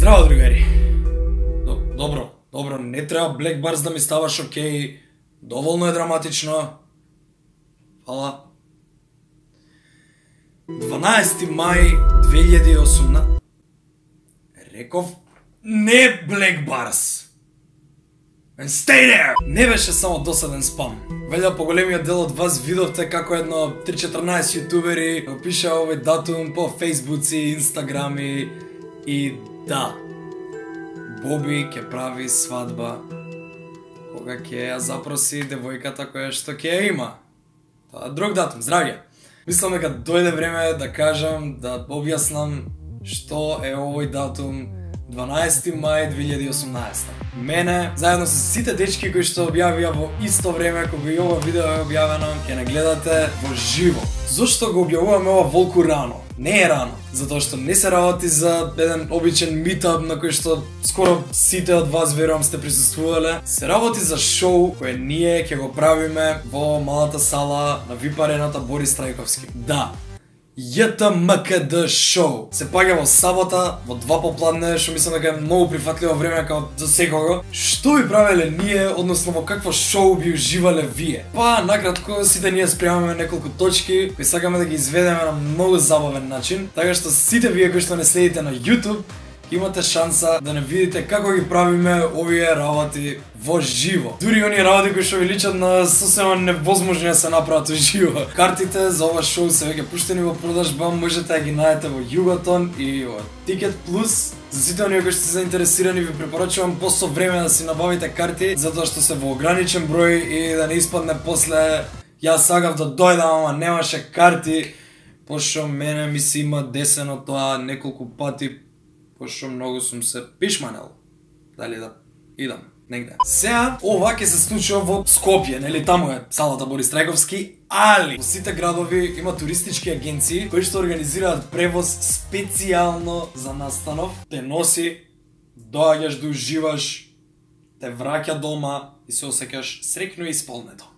Здраво, другари! Добро, не треба Black Bars да ми ставаш окей. Доволно е драматично. Фала. 12 мај 2018. Реков не Black Bars. And stay there! Не беше само досаден спам. Велја поголемиот дел од вас видовте како едно 3-14 јутубери опиша овој датум по фейсбуци, инстаграми и да. Боби ќе прави свадба кога ќе ја запроси девојката која што ќе ја има. Тоа е друг датум, здравје. Мислам дека дојде време да кажам, да објаснам што е овој датум 12 мај 2018. Мене, заедно со сите дечки кои што објавија во исто време кога и ова видео е објавено, ќе не гледате во живо. Зошто го објавуваме ова волку рано? Не е рано, затоа што не се работи за еден обичен митап на кој што скоро сите од вас верувам сте присуствувале. Се работи за шоу кое ние ќе го правиме во малата сала на VIP арената Борис Трајковски. Да, JTMKD шоу се паѓа во сабота во 2 попладне, што мислам дека е многу прифатливо време како за секого. Што би правеле ние, односно во какво шоу би уживале вие? Па, накратко, сите ние спремаме неколку точки кои сакаме да ги изведеме на многу забавен начин, така што сите вие кои што не следите на YouTube имате шанса да не видите како ги правиме овие работи во живо. Дури оние работи кои што ви личат на сосема невозможни да се направат во живо. Картите за ова шоу се веќе пуштени во продажба, можете да ги најдете во Юготон и во Ticket Plus. За сите оние кои што се заинтересирани ви препорачувам посо време да си набавите карти, затоа што се во ограничен број и да не испадне после јас сакав да дојдам, ама немаше карти, пошто мене ми се има десено тоа неколку пати, пошто многу сум се пишманел. Дали да идам негде. Сега, ова ќе се случува во Скопје, нели таму е салата Борис Трајковски, али во сите градови има туристички агенции кои што организираат превоз специјално за настанов. Те носи, доаѓаш да уживаш, те враќа дома и се осеќаш среќно и исполнето.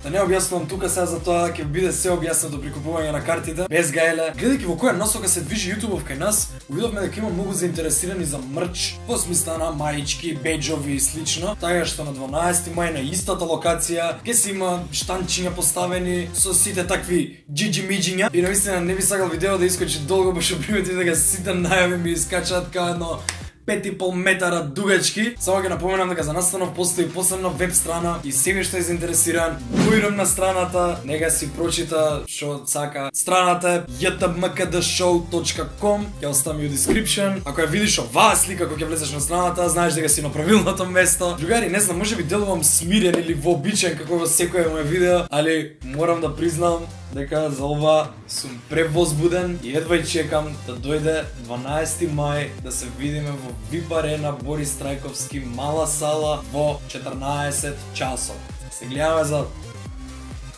Да не објаснувам тука сега за тоа, ќе биде се објаснето при купување на картите, без гајле. Гледајќи во која насока се движи YouTube кај нас, увидовме дека има многу заинтересирани за мрч, во смисла на маички, беџови и слично, така што на 12 мај на истата локација ќе се има штанчиња поставени со сите такви джиджи-миџиња. И навистина не би сакал видео да искочи долго, баш примети дека сите најави ми искачаат као едно 5,5 метара дугачки. Само ќе напоменам дека за настанов постои посебна веб страна и секој што е заинтересиран, дојдам на страната, нека си прочита што сака. Страната е jtmkdshow.com, ќе оставам и у description. Ако ја видиш оваа слика кога ќе влезеш на страната, знаеш дека си на правилното место. Другари, не знам, можеби делувам смирен или вообичен како во секое моје видео, али морам да признам дека за ова сум превозбуден и едва чекам да дојде 12 мај да се видиме во VIP арена Борис Трајковски, мала сала во 14 часот. Се гледаме за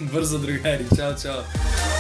брзо, другари. Чао, чао.